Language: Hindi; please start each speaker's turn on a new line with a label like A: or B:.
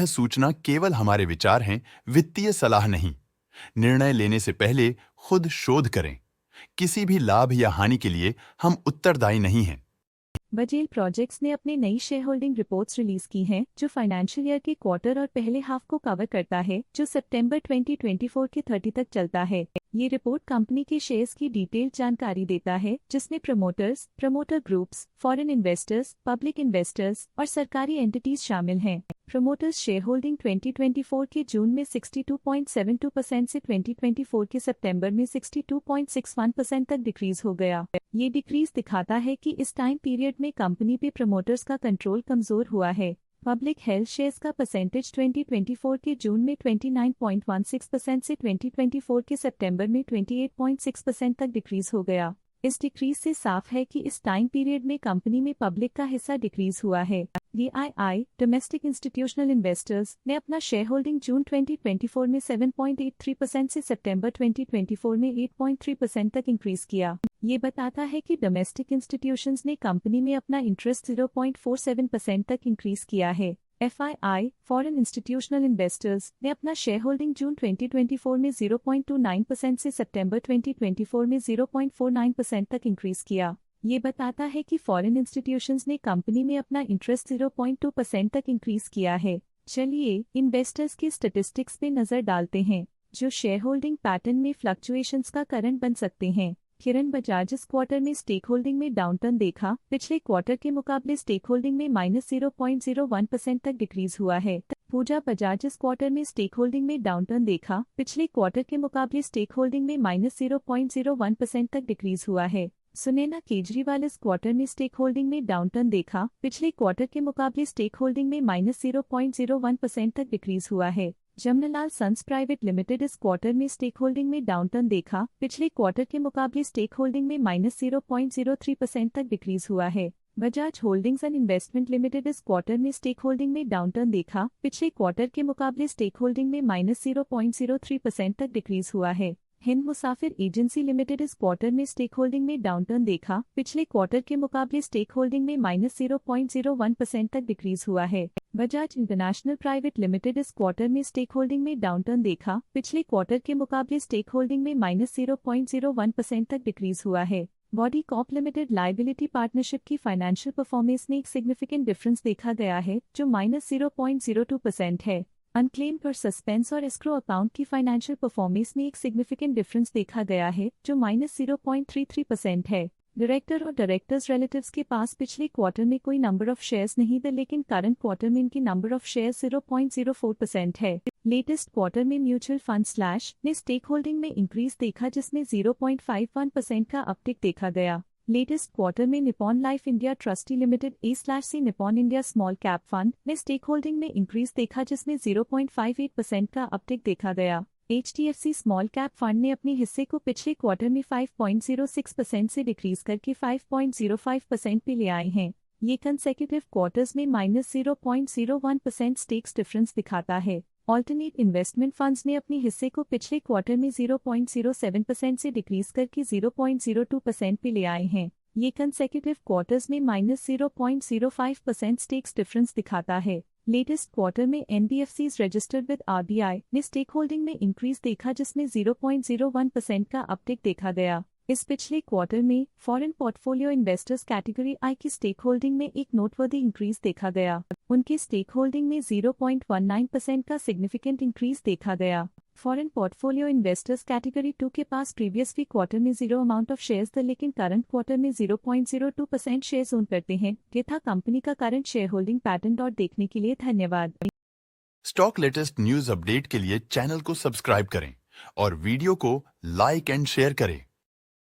A: सूचना केवल हमारे विचार हैं, वित्तीय सलाह नहीं। निर्णय लेने से पहले खुद शोध करें। किसी भी लाभ या हानि के लिए हम उत्तरदायी नहीं हैं।
B: बजेल प्रोजेक्ट्स ने अपनी नई शेयर होल्डिंग रिपोर्ट्स रिलीज की हैं, जो फाइनेंशियल ईयर के क्वार्टर और पहले हाफ को कवर करता है, जो सितंबर 2024 के 30 तक चलता है। ये रिपोर्ट कंपनी के शेयर्स की डिटेल्ड जानकारी देता है, जिसमें promoters, promoter groups, foreign investors, public investors और सरकारी एंटिटीज शामिल हैं। प्रमोटर्स शेयर होल्डिंग 2024 के जून में 62.72% से 2024 के सितंबर में 62.61% तक डिक्रीज हो गया। ये डिक्रीज दिखाता है कि इस टाइम पीरियड में कंपनी पे प्रमोटर्स का कंट्रोल कमजोर हुआ है। पब्लिक हेल्थ शेयर्स का परसेंटेज 2024 के जून में 29.16% से 2024 के सितंबर में 28.6% तक डिक्रीज हो गया। इस डिक्रीज से साफ है कि इस टाइम पीरियड में कंपनी में पब्लिक का हिस्सा डिक्रीज हुआ है। DII डोमेस्टिक इंस्टीट्यूशनल इन्वेस्टर्स ने अपना शेयर होल्डिंग जून 2024 में 7.83% से सितंबर 2024 में 8.3% तक इंक्रीज किया। ये बताता है कि डोमेस्टिक इंस्टीट्यूशंस ने कंपनी में अपना इंटरेस्ट 0.47% तक इंक्रीज किया है। FII फॉरेन इंस्टीट्यूशनल इन्वेस्टर्स ने अपना शेयर होल्डिंग जून 2024 में 0.29% से सितंबर 2024 में 0.49% तक इंक्रीज किया। ये बताता है कि फॉरेन इंस्टीट्यूशंस ने कंपनी में अपना इंटरेस्ट 0.2% तक इंक्रीज किया है। चलिए इन्वेस्टर्स के स्टैटिस्टिक्स पे नजर डालते हैं, जो शेयर होल्डिंग पैटर्न में फ्लक्चुएशंस का कारण बन सकते हैं। किरण बजाज इस क्वार्टर में स्टेक होल्डिंग में डाउनटर्न देखा। पिछले क्वार्टर के मुकाबले स्टेक होल्डिंग में -0.01% तक डिक्रीज हुआ है। पूजा बजाज इस क्वार्टर में स्टेक होल्डिंग में डाउनटर्न देखा। पिछले क्वार्टर के मुकाबले स्टेक होल्डिंग में -0.01% तक डिक्रीज हुआ है। सुनैना केजरीवाल इस क्वार्टर में स्टेक होल्डिंग में डाउनटर्न देखा। पिछले क्वार्टर के मुकाबले स्टेक होल्डिंग में -0.01% तक डिक्रीज हुआ है। जमनालाल सन्स प्राइवेट लिमिटेड इस क्वार्टर में स्टेक होल्डिंग में डाउनटर्न देखा। पिछले क्वार्टर के मुकाबले स्टेक होल्डिंग में -0.03% तक डिक्रीज हुआ है। Bajaj holdings and investment limited इस क्वार्टर में स्टेक होल्डिंग में डाउनटर्न देखा। पिछले क्वार्टर के मुकाबले स्टेक होल्डिंग में -0.03% तक डिक्रीज हुआ है। हिंद मुसाफिर एजेंसी लिमिटेड इस क्वार्टर में स्टेक होल्डिंग में डाउनटर्न देखा। पिछले क्वार्टर के मुकाबले स्टेक होल्डिंग में -0.01% तक डिक्रीज हुआ है। बजाज इंटरनेशनल प्राइवेट लिमिटेड इस क्वार्टर में स्टेक होल्डिंग में डाउनटर्न देखा। पिछले क्वार्टर के मुकाबले स्टेक होल्डिंग में -0.01% तक डिक्रीज हुआ है। Body cop limited liability partnership की फाइनेंशियल परफॉर्मेंस में एक सिग्निफिकेंट डिफरेंस देखा गया है, जो -0.02% है। अनक्लेम्ड और सस्पेंस और एस्क्रो अकाउंट की फाइनेंशियल परफॉर्मेंस में एक सिग्निफिकेंट डिफरेंस देखा गया है, जो -0.33% है। डायरेक्टर और डायरेक्टर्स रिलेटिव्स के पास पिछले क्वार्टर में कोई नंबर ऑफ शेयर्स नहीं थे, लेकिन करंट क्वार्टर में इनकी नंबर ऑफ शेयर्स 0.04% है। लेटेस्ट क्वार्टर में म्यूचुअल फंड स्लैश ने स्टेक होल्डिंग में इंक्रीज देखा, जिसमें 0.51% का अपटिक देखा गया। लेटेस्ट क्वार्टर में Nippon life India trustee limited A/C Nippon India small cap fund ने स्टेक होल्डिंग में इंक्रीज देखा, जिसमें 0.58% का अपटिक देखा गया। HDFC स्मॉल कैप फंड ने अपने हिस्से को पिछले क्वार्टर में 5.06% से डिक्रीज करके 5.05% पे ले आए हैं। ये कंसेक्यूटिव क्वार्टर्स में -0.01% स्टेक्स डिफरेंस दिखाता है। ऑल्टरनेट इन्वेस्टमेंट फंड्स ने अपने हिस्से को पिछले क्वार्टर में 0.07% से डिक्रीज करके 0.02% पे ले आए हैं। ये कंसेक्यूटिव क्वार्टर्स में -0.05% स्टेक्स डिफरेंस दिखाता है। लेटेस्ट क्वार्टर में NBFCs रजिस्टर्ड विद RBI ने स्टेक होल्डिंग में इंक्रीज देखा, जिसमें 0.01% का अपटिक देखा गया। इस पिछले क्वार्टर में foreign portfolio investors category I की स्टेक होल्डिंग में एक नोटवर्दी इंक्रीज देखा गया। उनके स्टेक होल्डिंग में 0.19% का सिग्निफिकेंट इंक्रीज देखा गया। फॉरेन पोर्टफोलियो इन्वेस्टर्स कैटेगरी 2 के पास प्रीवियसली क्वार्टर में 0 अमाउंट ऑफ शेयर्स थे, लेकिन करंट क्वार्टर में 0.02% शेयर्स ओन करते हैं। ये था कंपनी का करंट शेयर होल्डिंग पैटर्न। देखने के लिए धन्यवाद।
A: स्टॉक लेटेस्ट न्यूज अपडेट के लिए चैनल को सब्सक्राइब करें और वीडियो को लाइक एंड शेयर करें।